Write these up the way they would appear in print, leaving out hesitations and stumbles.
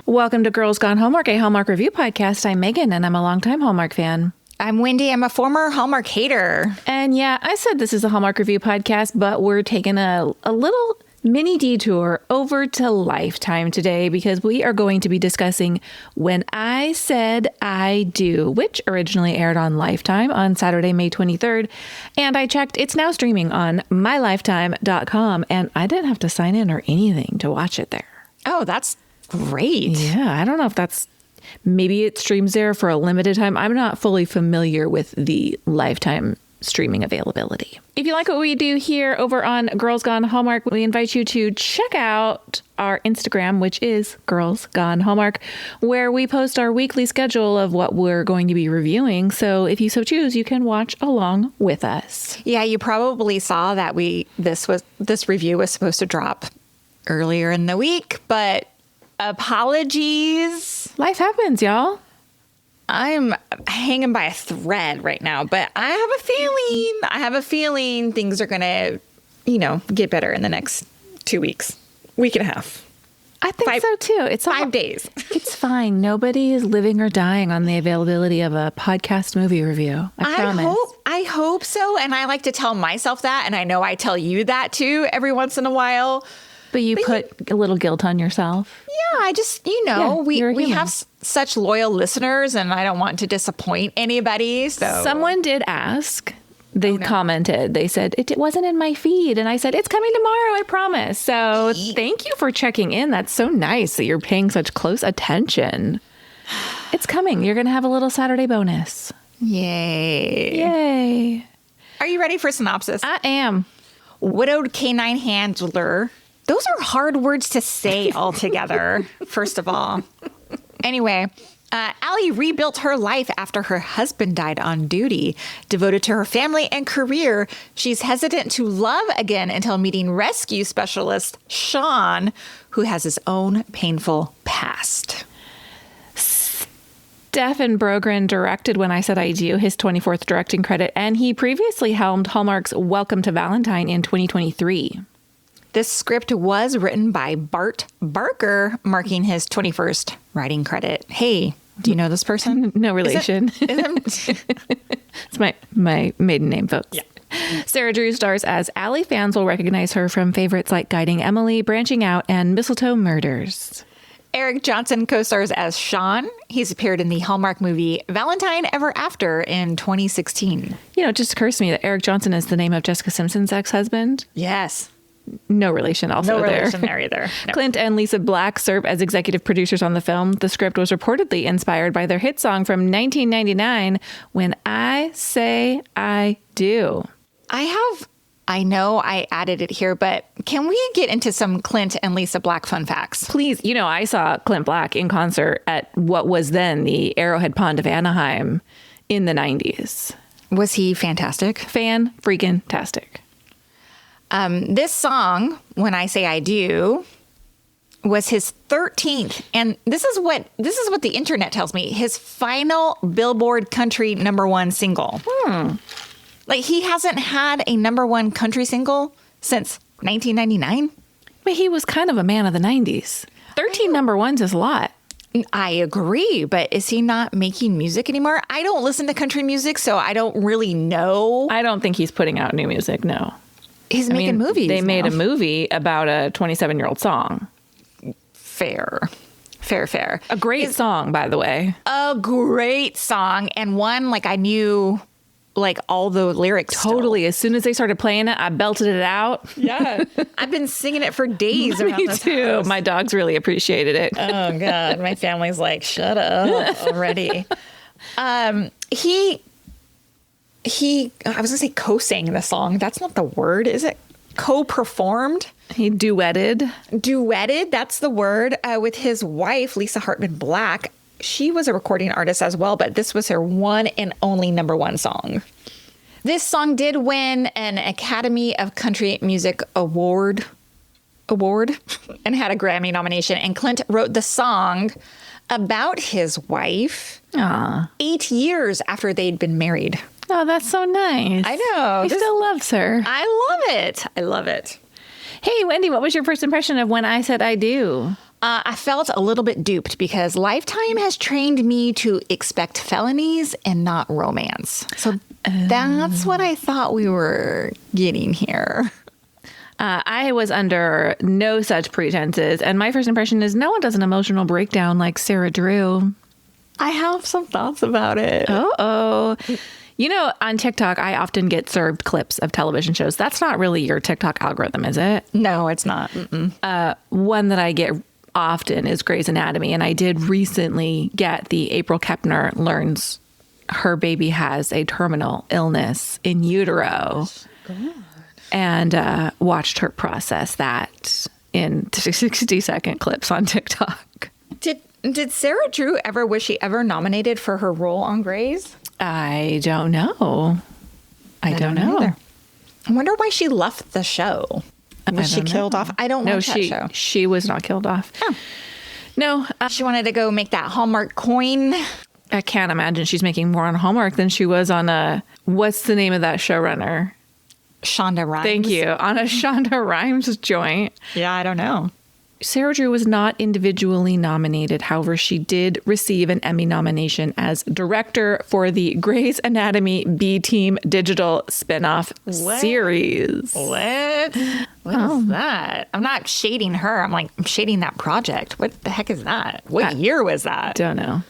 Welcome to Girls Gone Hallmark, a Hallmark review podcast. I'm Megan, and I'm a longtime Hallmark fan. I'm Wendy. I'm a former Hallmark hater. And yeah, I said this is a Hallmark review podcast, but we're taking a little mini detour over to Lifetime today because we are going to be discussing When I Said I Do, which originally aired on Lifetime on Saturday, May 23rd. And I checked, it's now streaming on mylifetime.com, and I didn't have to sign in or anything to watch it there. Oh, that's great. Yeah, I don't know if that's, maybe it streams there for a limited time. I'm not fully familiar with the Lifetime streaming availability. If you like what we do here over on Girls Gone Hallmark, we invite you to check out our Instagram, which is Girls Gone Hallmark, where we post our weekly schedule of what we're going to be reviewing. So if you so choose, you can watch along with us. Yeah, you probably saw that this review was supposed to drop earlier in the week, but apologies. Life happens, y'all. I'm hanging by a thread right now, but I have a feeling things are going to, get better in the next 2 weeks, week and a half. I think so too. It's 5 days. It's fine. Nobody is living or dying on the availability of a podcast movie review. I promise. I hope so. And I like to tell myself that. And I know I tell you that too every once in a while. But you put a little guilt on yourself. Yeah, I just, we have such loyal listeners and I don't want to disappoint anybody. So someone did ask. They commented. They said, it wasn't in my feed. And I said, it's coming tomorrow, I promise. So thank you for checking in. That's so nice that you're paying such close attention. It's coming. You're going to have a little Saturday bonus. Yay. Are you ready for synopsis? I am. Widowed canine handler. Those are hard words to say altogether, first of all. Anyway, Allie rebuilt her life after her husband died on duty. Devoted to her family and career, she's hesitant to love again until meeting rescue specialist Sean, who has his own painful past. Stefan Brogren directed When I Said I Do, his 24th directing credit, and he previously helmed Hallmark's Welcome to Valentine in 2023. This script was written by Bart Barker, marking his 21st writing credit. Hey, do you know this person? No relation. It's my maiden name, folks. Yeah. Sarah Drew stars as Allie. Fans will recognize her from favorites like Guiding Emily, Branching Out, and Mistletoe Murders. Eric Johnson co-stars as Sean. He's appeared in the Hallmark movie Valentine Ever After in 2016. It just occurs to me that Eric Johnson is the name of Jessica Simpson's ex-husband. Yes. No relation also there. No relation there either. No. Clint and Lisa Black serve as executive producers on the film. The script was reportedly inspired by their hit song from 1999, When I Say I Do. I know I added it here, but can we get into some Clint and Lisa Black fun facts? Please. I saw Clint Black in concert at what was then the Arrowhead Pond of Anaheim in the 90s. Was he fantastic? Fan-freaking-tastic. This song, When I Say I Do, was his 13th, and this is what the internet tells me, his final Billboard country #1 single. Like, he hasn't had a #1 country single since 1999. But he was kind of a man of the 90s. 13 #1s is a lot. I agree, but is he not making music anymore? I don't listen to country music, so I don't really know. I don't think he's putting out new music, no. He's making movies. They made a movie about a 27-year-old song. Fair. A great song, by the way. A great song, and one I knew all the lyrics. Totally. Still. As soon as they started playing it, I belted it out. Yeah. I've been singing it for days around this too. house. My dogs really appreciated it. Oh God. My family's like, shut up already. He, I was gonna say co-sang the song. That's not the word, is it? Co-performed? He duetted. That's the word, with his wife, Lisa Hartman Black. She was a recording artist as well, but this was her one and only #1 song. This song did win an Academy of Country Music Award and had a Grammy nomination. And Clint wrote the song about his wife 8 years after they'd been married. Oh, that's so nice. I know. He still loves her. I love it. Hey, Wendy, what was your first impression of When I Said I Do? I felt a little bit duped because Lifetime has trained me to expect felonies and not romance. So that's what I thought we were getting here. I was under no such pretenses. And my first impression is no one does an emotional breakdown like Sarah Drew. I have some thoughts about it. Oh. You know, on TikTok, I often get served clips of television shows. That's not really your TikTok algorithm, is it? No, it's not. One that I get often is Grey's Anatomy. And I did recently get the April Kepner learns her baby has a terminal illness in utero. God. And watched her process that in 60-second clips on TikTok. Did Sarah Drew ever wish she ever nominated for her role on Grey's? I don't know. I don't know either. I wonder why she left the show. Was she killed off? I don't watch that show. She was not killed off. Oh. No. She wanted to go make that Hallmark coin. I can't imagine she's making more on Hallmark than she was on what's the name of that showrunner? Shonda Rhimes. Thank you. On a Shonda Rhimes joint. Yeah, I don't know. Sarah Drew was not individually nominated. However, she did receive an Emmy nomination as director for the Grey's Anatomy B-Team digital spinoff series. What is that? I'm not shading her. I'm shading that project. What the heck is that? What year was that? Don't know.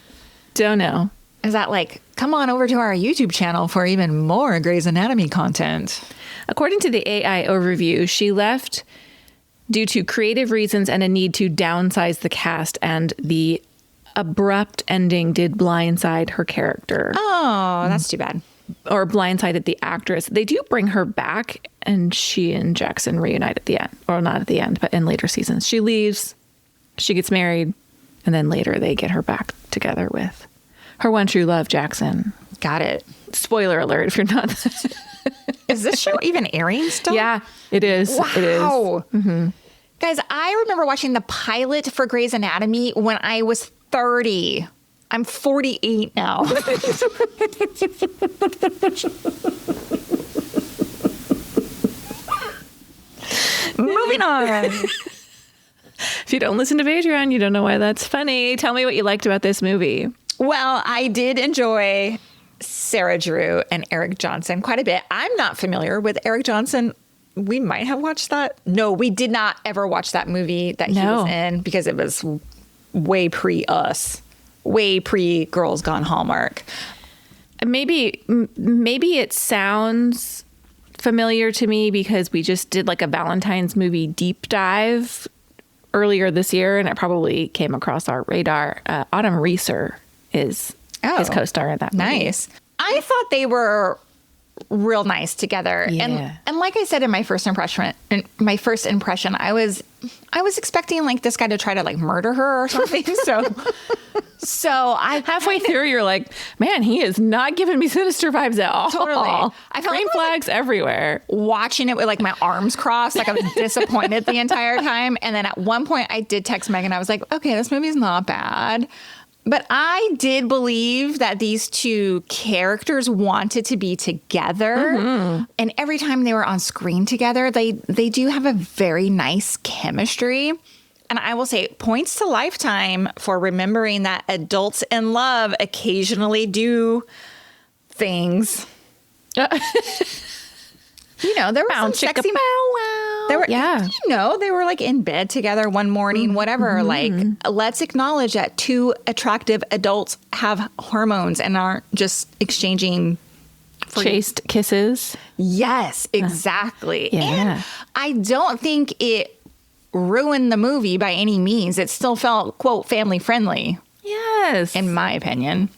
Is that come on over to our YouTube channel for even more Grey's Anatomy content? According to the AI overview, she left due to creative reasons and a need to downsize the cast, and the abrupt ending did blindside her character. Oh, that's too bad. Or blindsided the actress. They do bring her back, and she and Jackson reunite at the end. Or not at the end, but in later seasons. She leaves, she gets married, and then later they get her back together with her one true love, Jackson. Got it. Spoiler Alert if you're not. Is this show even airing still? Yeah, it is. Wow. It is. Mm-hmm. Guys, I remember watching the pilot for Grey's Anatomy when I was 30. I'm 48 now. Moving on. If you don't listen to Patreon, you don't know why that's funny. Tell me what you liked about this movie. Well, I did enjoy Sarah Drew and Eric Johnson quite a bit. I'm not familiar with Eric Johnson. We might have watched that. No, we did not ever watch that movie that he was in because it was way pre-us, way pre-Girls Gone Hallmark. Maybe it sounds familiar to me because we just did a Valentine's movie deep dive earlier this year, and it probably came across our radar. Autumn Reeser is his co-star in that movie. Nice. I thought they were real nice together. Yeah. And like I said in my first impression, I was expecting this guy to try to murder her or something. So I halfway through you're like, man, he is not giving me sinister vibes at all. Totally. I felt green flags everywhere. Watching it with my arms crossed, I was disappointed the entire time. And then at one point I did text Megan. I was like, okay, this movie's not bad. But I did believe that these two characters wanted to be together. Mm-hmm. And every time they were on screen together, they do have a very nice chemistry. And I will say points to Lifetime for remembering that adults in love occasionally do things. There was some sexy They were, they were in bed together one morning, whatever. Let's acknowledge that two attractive adults have hormones and aren't just exchanging chaste kisses. Yes, exactly. Yeah. And I don't think it ruined the movie by any means. It still felt, quote, family friendly. Yes. In my opinion.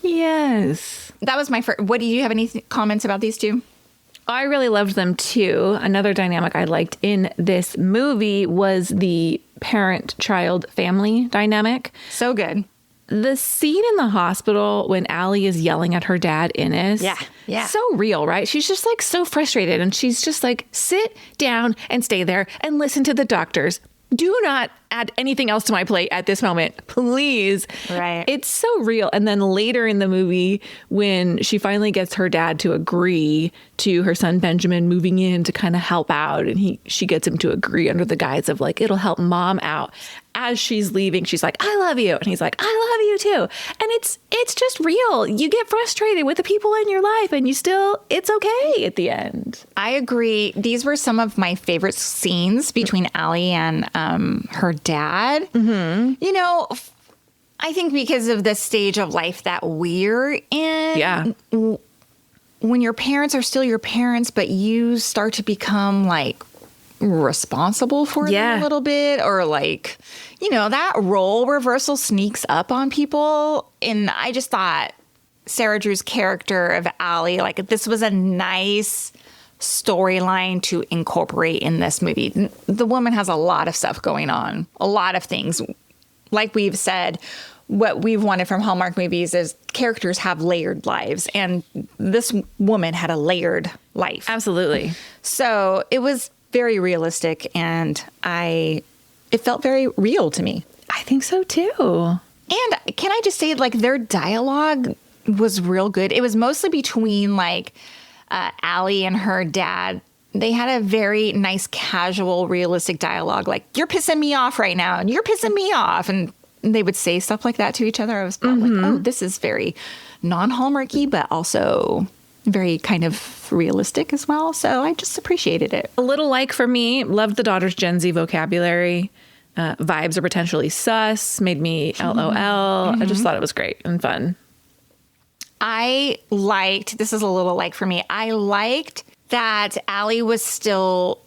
Yes. That was my first. What do you have any comments about these two? I really loved them too. Another dynamic I liked in this movie was the parent-child family dynamic. So good. The scene in the hospital when Allie is yelling at her dad, Innes. Yeah. So real, right? She's just so frustrated. And she's just sit down and stay there and listen to the doctors. Do not add anything else to my plate at this moment, please. Right. It's so real. And then later in the movie, when she finally gets her dad to agree to her son Benjamin moving in to kind of help out, and she gets him to agree under the guise of like, it'll help mom out. As she's leaving, she's like, I love you. And he's like, I love you too. And it's just real. You get frustrated with the people in your life and it's okay at the end. I agree. These were some of my favorite scenes between Allie and her dad. Mm-hmm. You know, I think because of the stage of life that we're in. Yeah. When your parents are still your parents, but you start to become like responsible for them a little bit, or like, you know, that role reversal sneaks up on people. And I just thought Sarah Drew's character of Allie, like, this was a nice storyline to incorporate in this movie. The woman has a lot of stuff going on, a lot of things. Like we've said, what we've wanted from Hallmark movies is characters have layered lives, and this woman had a layered life. Absolutely. So it was very realistic, and it felt very real to me. I think so too. And can I just say, like, their dialogue was real good. It was mostly between like Allie and her dad. They had a very nice, casual, realistic dialogue. Like, you're pissing me off right now, and you're pissing me off. And they would say stuff like that to each other. I was like, oh, this is very non-Hallmarky, but also very kind of realistic as well. So I just appreciated it. A little like for me, loved the daughter's Gen Z vocabulary. Vibes are potentially sus, made me LOL. I just thought it was great and fun. This is a little like for me, I liked that Allie was still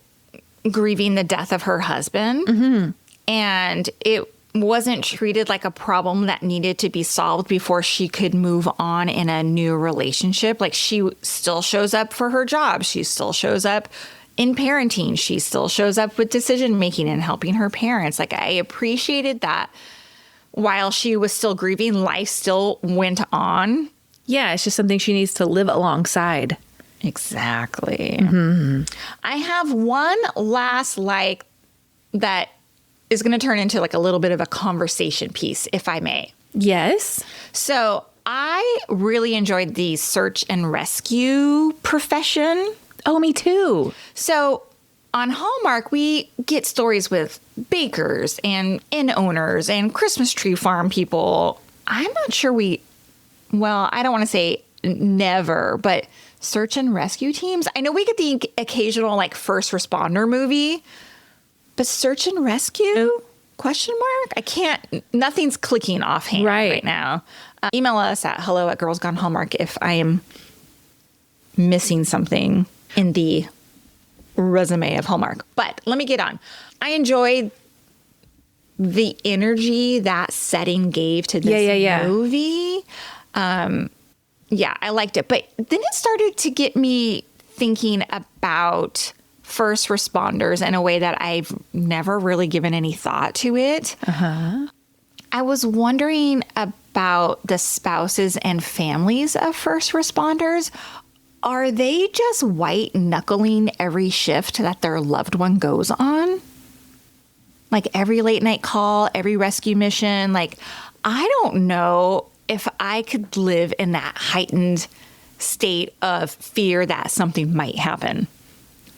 grieving the death of her husband. Mm-hmm. And it wasn't treated like a problem that needed to be solved before she could move on in a new relationship. Like, she still shows up for her job. She still shows up in parenting. She still shows up with decision making and helping her parents. Like, I appreciated that while she was still grieving, life still went on. Yeah, it's just something she needs to live alongside. Exactly. Mm-hmm. I have one last like that is going to turn into like a little bit of a conversation piece, if I may. Yes. So I really enjoyed the search and rescue profession. Oh, me too. So on Hallmark, we get stories with bakers and inn owners and Christmas tree farm people. I'm not sure I don't want to say never, but search and rescue teams. I know we get the occasional like first responder movie, but search and rescue? Question mark? Nothing's clicking offhand right now. Email us at hello@girlsgonehallmark if I am missing something in the resume of Hallmark. But let me get on. I enjoyed the energy that setting gave to this movie. I liked it. But then it started to get me thinking about first responders in a way that I've never really given any thought to it. Uh-huh. I was wondering about the spouses and families of first responders. Are they just white knuckling every shift that their loved one goes on? Like every late night call, every rescue mission? Like, I don't know if I could live in that heightened state of fear that something might happen.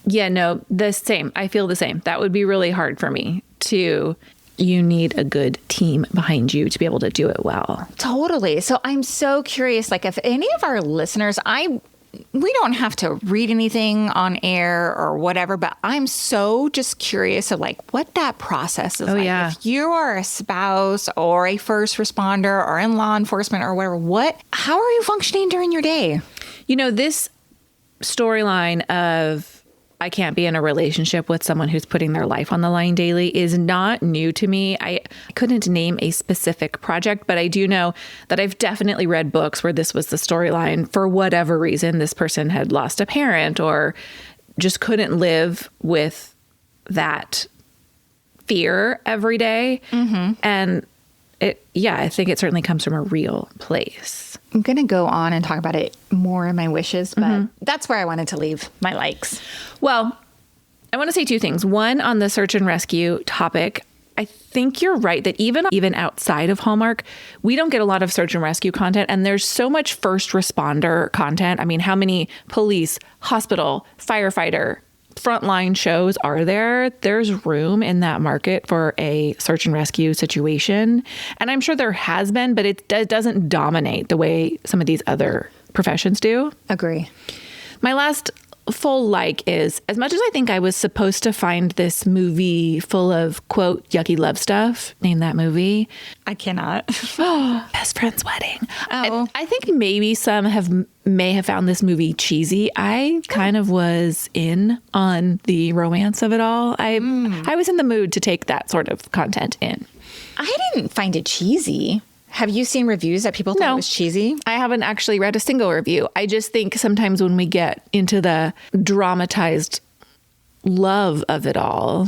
Yeah, no, the same. I feel the same. That would be really hard for me to. You need a good team behind you to be able to do it well. Totally. So I'm so curious, like if any of our listeners, we don't have to read anything on air or whatever, but I'm so just curious of like what that process is like. Yeah. If you are a spouse or a first responder or in law enforcement or whatever, how are you functioning during your day? You know, this storyline of I can't be in a relationship with someone who's putting their life on the line daily is not new to me. I couldn't name a specific project, but I do know that I've definitely read books where this was the storyline. For whatever reason, this person had lost a parent or just couldn't live with that fear every day. Mm-hmm. And I think it certainly comes from a real place. I'm going to go on and talk about it more in my wishes, but that's where I wanted to leave my likes. Well, I want to say two things. One, on the search and rescue topic, I think you're right that even outside of Hallmark, we don't get a lot of search and rescue content. And there's so much first responder content. I mean, how many police, hospital, firefighter, frontline shows are there? There's room in that market for a search and rescue situation. And I'm sure there has been, but it doesn't dominate the way some of these other professions do. Agree. My last full like is, as much as I think I was supposed to find this movie full of, quote, yucky love stuff, name that movie. I cannot. Best Friend's Wedding. Oh. I think maybe some may have found this movie cheesy. I kind of was in on the romance of it all. I was in the mood to take that sort of content in. I didn't find it cheesy. Have you seen reviews that people thought it was cheesy? I haven't actually read a single review. I just think sometimes when we get into the dramatized love of it all,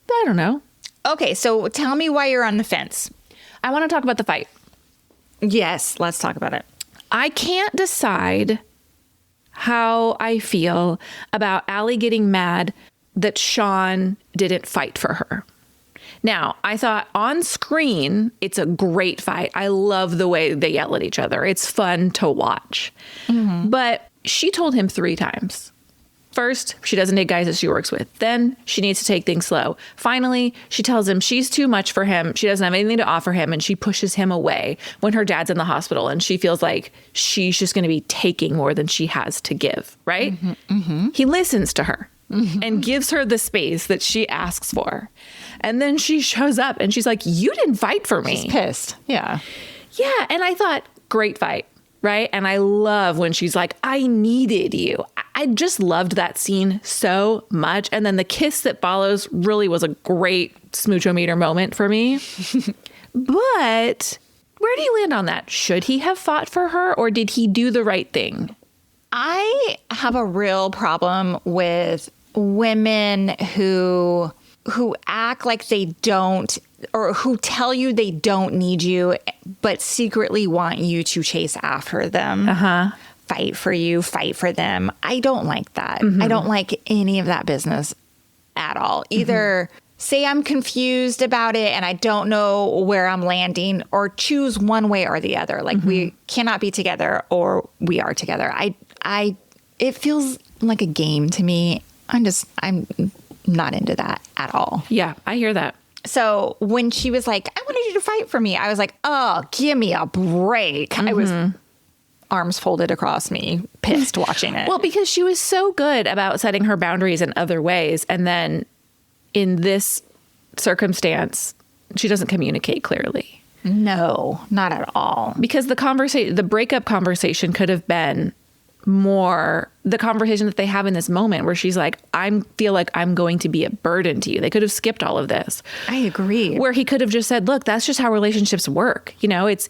I don't know. Okay, so tell me why you're on the fence. I want to talk about the fight. Yes, let's talk about it. I can't decide how I feel about Allie getting mad that Sean didn't fight for her. Now, I thought on screen, it's a great fight. I love the way they yell at each other. It's fun to watch. Mm-hmm. But she told him 3 times. First, she doesn't date guys that she works with. Then she needs to take things slow. Finally, she tells him she's too much for him. She doesn't have anything to offer him, and she pushes him away when her dad's in the hospital, and she feels like she's just going to be taking more than she has to give, right? Mm-hmm, mm-hmm. He listens to her and gives her the space that she asks for. And then she shows up and she's like, you didn't fight for me. She's pissed. Yeah. Yeah. And I thought, great fight. Right. And I love when she's like, I needed you. I just loved that scene so much. And then the kiss that follows really was a great smooch-o-meter moment for me. But where do you land on that? Should he have fought for her, or did he do the right thing? I have a real problem with women who act like they don't, or who tell you they don't need you, but secretly want you to chase after them. Fight for you, fight for them. I don't like that. Mm-hmm. I don't like any of that business at all. Either say I'm confused about it and I don't know where I'm landing, or choose one way or the other. Like we cannot be together or we are together. It feels like a game to me. I'm not into that at all. Yeah, I hear that. So when she was like, I wanted you to fight for me, I was like, oh, give me a break. I was arms folded across me, pissed watching it. Well, because she was so good about setting her boundaries in other ways. And then in this circumstance, she doesn't communicate clearly. No, not at all. Because the breakup conversation could have been more the conversation that they have in this moment, where she's like, I feel like I'm going to be a burden to you. They could have skipped all of this. I agree. Where he could have just said, look, that's just how relationships work. You know, it's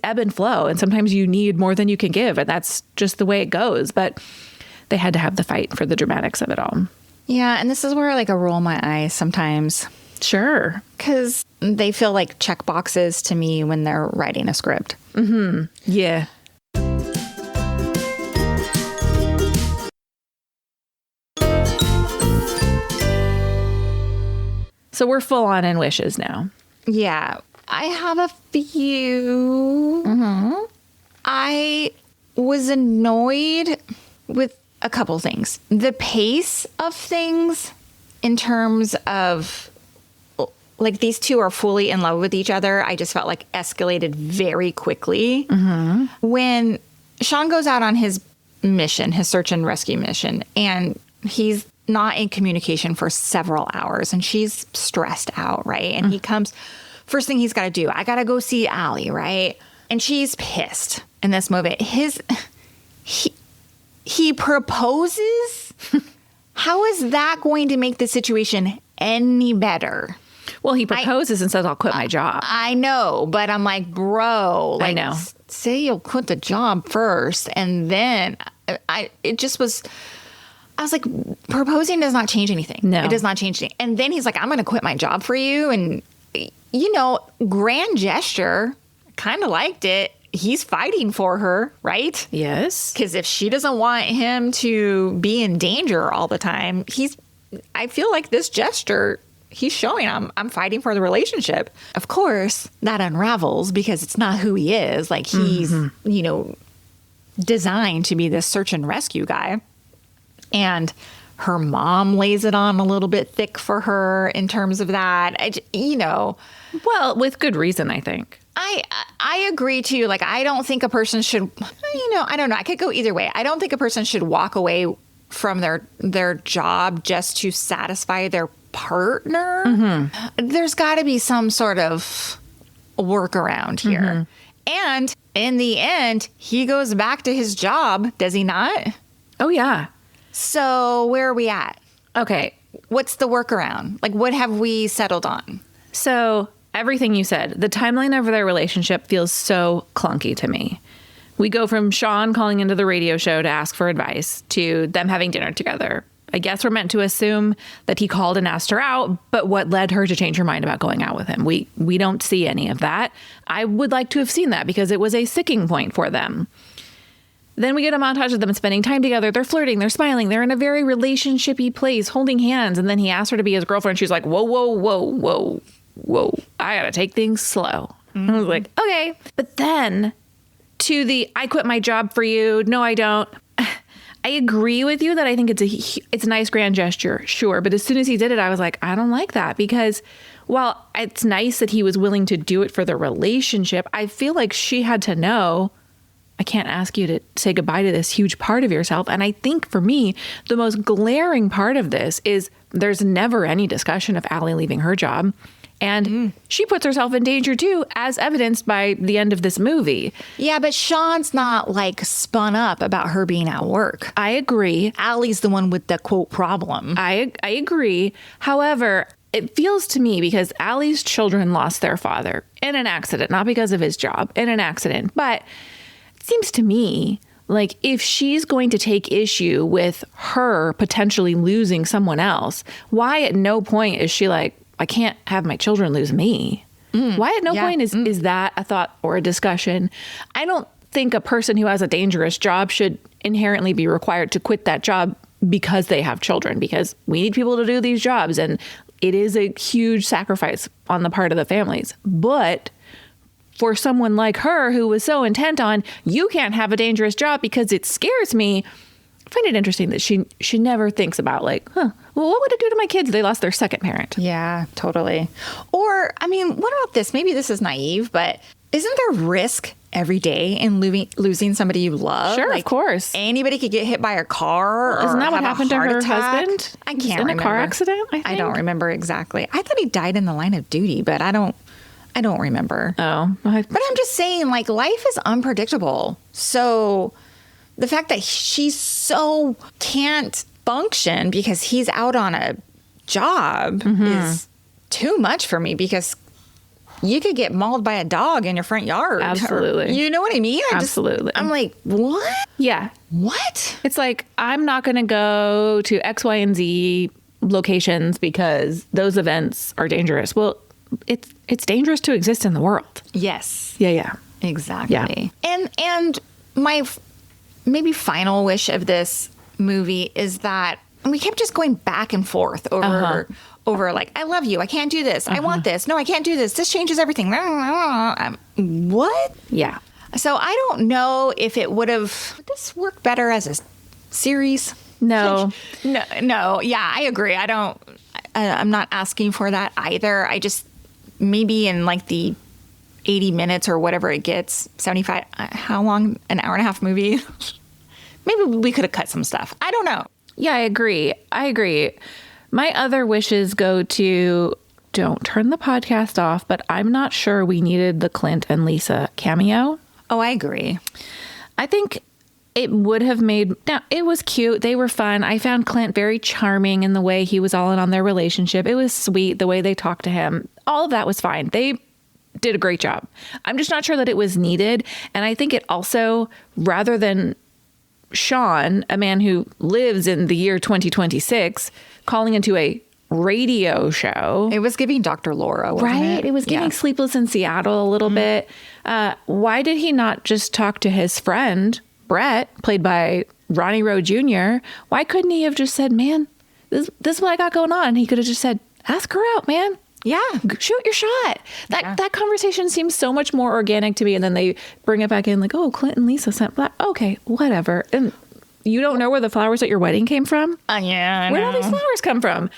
ebb and flow. And sometimes you need more than you can give. And that's just the way it goes. But they had to have the fight for the dramatics of it all. Yeah. And this is where like I roll my eyes sometimes. Sure. Because they feel like check boxes to me when they're writing a script. Mm-hmm. Yeah. So we're full on in wishes now. Yeah. I have a few. Mm-hmm. I was annoyed with a couple things. The pace of things in terms of, like, these two are fully in love with each other. I just felt like escalated very quickly. Mm-hmm. When Sean goes out on his mission, his search and rescue mission, and he's not in communication for several hours, and she's stressed out, right? And he comes, first thing he's got to do, I got to go see Allie, right? And she's pissed in this movie. He proposes? How is that going to make the situation any better? Well, he proposes and says, I'll quit my job. I know, but I'm like, bro, like, I know. Say you'll quit the job first, and then it just was... I was like, proposing does not change anything. No. It does not change anything. And then he's like, I'm going to quit my job for you. And, you know, grand gesture, kind of liked it. He's fighting for her, right? Yes. Because if she doesn't want him to be in danger all the time, I feel like this gesture he's showing I'm fighting for the relationship. Of course, that unravels because it's not who he is. Like he's, designed to be this search and rescue guy. And her mom lays it on a little bit thick for her in terms of that. Well, with good reason, I think. I agree too. Like, I don't think a person should, I don't know. I could go either way. I don't think a person should walk away from their job just to satisfy their partner. Mm-hmm. There's got to be some sort of workaround here. Mm-hmm. And in the end, he goes back to his job, does he not? Oh, yeah. So where are we at? Okay. What's the workaround? Like, what have we settled on? So everything you said, the timeline of their relationship feels so clunky to me. We go from Sean calling into the radio show to ask for advice to them having dinner together. I guess we're meant to assume that he called and asked her out, but what led her to change her mind about going out with him? We don't see any of that. I would like to have seen that because it was a sticking point for them. Then we get a montage of them spending time together. They're flirting, they're smiling, they're in a very relationship-y place, holding hands. And then he asks her to be his girlfriend. She's like, whoa, whoa, whoa, whoa, whoa. I gotta take things slow. Mm-hmm. I was like, okay. But then to the, I quit my job for you. No, I don't. I agree with you that I think it's a nice grand gesture. Sure. But as soon as he did it, I was like, I don't like that because while it's nice that he was willing to do it for the relationship, I feel like she had to know, I can't ask you to say goodbye to this huge part of yourself. And I think for me, the most glaring part of this is there's never any discussion of Allie leaving her job. And she puts herself in danger, too, as evidenced by the end of this movie. Yeah, but Sean's not like spun up about her being at work. I agree. Allie's the one with the, quote, problem. I agree. However, it feels to me because Allie's children lost their father in an accident, not because of his job, in an accident. But it seems to me like if she's going to take issue with her potentially losing someone else, why at no point is she like, I can't have my children lose me. Why at no point is that a thought or a discussion? I don't think a person who has a dangerous job should inherently be required to quit that job because they have children, because we need people to do these jobs. And it is a huge sacrifice on the part of the families. But for someone like her who was so intent on, you can't have a dangerous job because it scares me, I find it interesting that she never thinks about like, well, what would it do to my kids if they lost their second parent? Yeah, totally. Or, I mean, what about this? Maybe this is naive, but isn't there risk every day in losing somebody you love? Sure, like, of course. Anybody could get hit by a car. Isn't that what happened to her attack. husband? I can't in remember. a car accident, I don't remember exactly. I thought he died in the line of duty, but I don't remember. Oh. But I'm just saying, like, life is unpredictable. So the fact that she so can't function because he's out on a job is too much for me, because you could get mauled by a dog in your front yard. Absolutely. You know what I mean? Absolutely. I'm like, what? Yeah. What? It's like, I'm not going to go to X, Y, and Z locations because those events are dangerous. Well, it's dangerous to exist in the world. Yes. Yeah. Exactly. Yeah. And my maybe final wish of this movie is that we kept just going back and forth over like, I love you, I can't do this, I want this, no, I can't do this, this changes everything. What? Yeah. So I don't know if it would this work better as a series? No. No. Yeah, I agree. I'm not asking for that either. I just, maybe in like the 80 minutes or whatever it gets, 75, how long? An hour and a half movie? Maybe we could have cut some stuff. I don't know. Yeah, I agree. My other wishes go to, don't turn the podcast off, but I'm not sure we needed the Clint and Lisa cameo. Oh, I agree. I think it would have it was cute. They were fun. I found Clint very charming in the way he was all in on their relationship. It was sweet, the way they talked to him. All of that was fine. They did a great job. I'm just not sure that it was needed. And I think it also, rather than Sean, a man who lives in the year 2026, calling into a radio show. It was giving Dr. Laura, wasn't right? it? It was giving Sleepless in Seattle a little bit. Why did he not just talk to his friend, Brett, played by Ronnie Rowe Jr.? Why couldn't he have just said, man, this is what I got going on? He could have just said, Ask her out, man. Yeah. Shoot your shot. That conversation seems so much more organic to me. And then they bring it back in like, oh, Clint and Lisa sent black. Okay, whatever. And you don't know where the flowers at your wedding came from? Yeah. Where did all these flowers come from?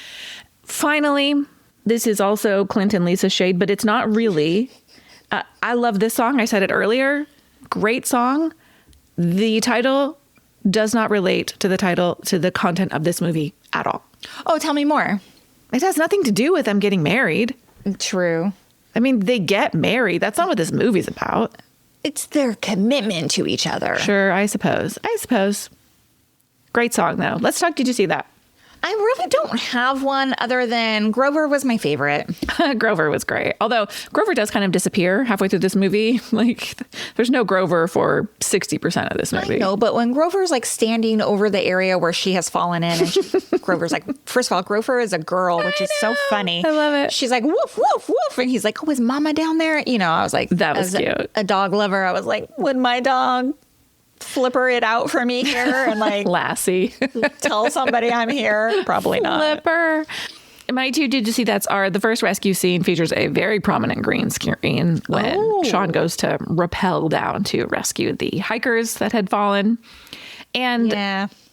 Finally, this is also Clint and Lisa shade, but it's not really. I love this song. I said it earlier. Great song. The title does not relate to the content of this movie at all. Oh, tell me more. It has nothing to do with them getting married. True. I mean, they get married. That's not what this movie's about. It's their commitment to each other. Sure, I suppose. Great song, though. Let's talk. Did you see that? I really don't have one other than Grover was my favorite. Grover was great. Although Grover does kind of disappear halfway through this movie. Like, there's no Grover for 60% of this movie. I know, but when Grover's like standing over the area where she has fallen in, and Grover's like, first of all, Grover is a girl, which is so funny. I love it. She's like, woof, woof, woof. And he's like, oh, is mama down there? You know, I was like, that was cute. A dog lover, I was like, would my dog flipper it out for me here and like Lassie tell somebody I'm here? Probably not. Flipper. My two did you see that's are the first rescue scene features a very prominent green screen when Sean goes to rappel down to rescue the hikers that had fallen. And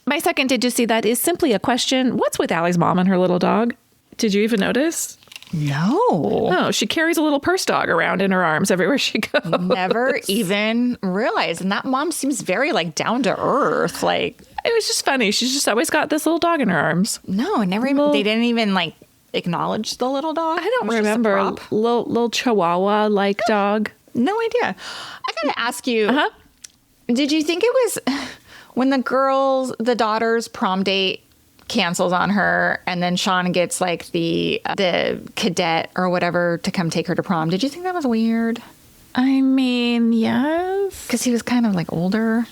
my second did you see that is simply a question. What's with Allie's mom and her little dog? Did you even notice? No. Oh, she carries a little purse dog around in her arms everywhere she goes. Never even realized. And that mom seems very like down to earth. Like, it was just funny. She's just always got this little dog in her arms. No, never even. They didn't even like acknowledge the little dog. I don't remember. Little Chihuahua like dog. No idea. I gotta ask you. Did you think it was when the daughter's prom date cancels on her, and then Sean gets like the cadet or whatever to come take her to prom? Did you think that was weird? I mean, yes, because he was kind of like older.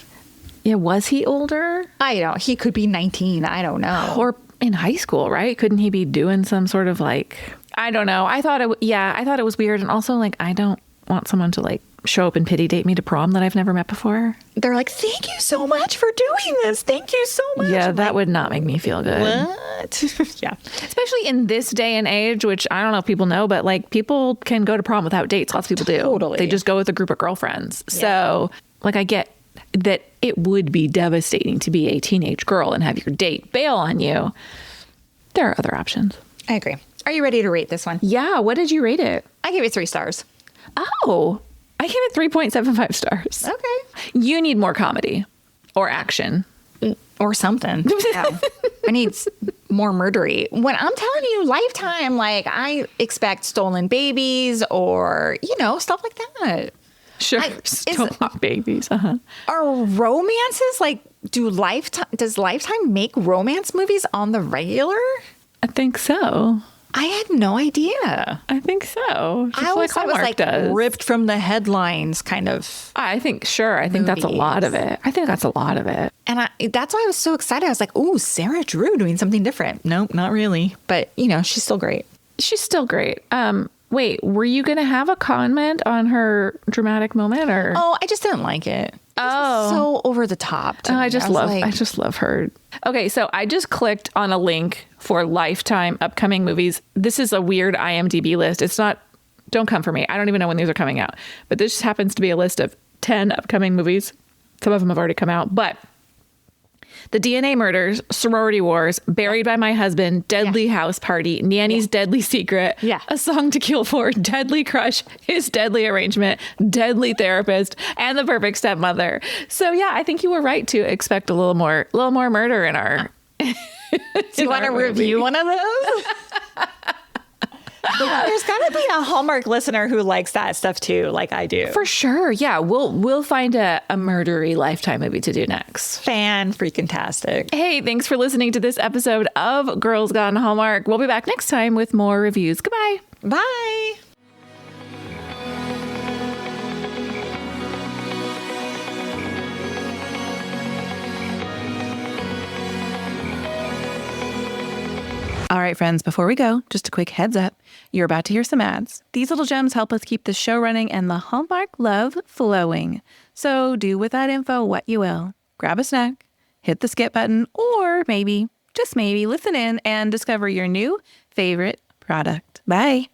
Yeah, was he older? I don't. He could be 19. I don't know. Or in high school, right? Couldn't he be doing some sort of like? I don't know. I thought it was weird, and also like I don't want someone to like show up and pity date me to prom that I've never met before. They're like, thank you so much for doing this. Thank you so much. Yeah, that would not make me feel good. What? Yeah. Especially in this day and age, which I don't know if people know, but like people can go to prom without dates. Lots of people do. Totally. They just go with a group of girlfriends. Yeah. So like I get that it would be devastating to be a teenage girl and have your date bail on you. There are other options. I agree. Are you ready to rate this one? Yeah. What did you rate it? I gave it 3 stars. Oh, I gave it 3.75 stars. Okay. You need more comedy or action. Or something. Yeah. I need more murdery. When I'm telling you Lifetime, like I expect stolen babies or, stuff like that. Sure. Stolen babies. Uh-huh. Are romances like, does Lifetime make romance movies on the regular? I think so. I had no idea. I think so. I always thought it was like ripped from the headlines kind of. I think that's a lot of it. And that's why I was so excited. I was like, ooh, Sarah Drew doing something different. Nope, not really. But, she's still great. Wait, were you going to have a comment on her dramatic moment or? Oh, I just didn't like it. Oh, so over the top. I just love her. Okay, so I just clicked on a link for Lifetime upcoming movies. This is a weird IMDb list. It's not, don't come for me. I don't even know when these are coming out. But this just happens to be a list of 10 upcoming movies. Some of them have already come out. But The DNA Murders, Sorority Wars, Buried by My Husband, Deadly House Party, Nanny's Deadly Secret, A Song to Kill For, Deadly Crush, His Deadly Arrangement, Deadly Therapist, and The Perfect Stepmother. So yeah, I think you were right to expect a little more murder in our. Do you want to review one of those? There's got to be a Hallmark listener who likes that stuff too, like I do. For sure. Yeah, we'll find a murdery Lifetime movie to do next. Fan-freaking-tastic. Hey, thanks for listening to this episode of Girls Gone Hallmark. We'll be back next time with more reviews. Goodbye. Bye. All right, friends, before we go, just a quick heads up. You're about to hear some ads. These little gems help us keep the show running and the Hallmark love flowing. So do with that info what you will. Grab a snack, hit the skip button, or maybe, just maybe, listen in and discover your new favorite product. Bye.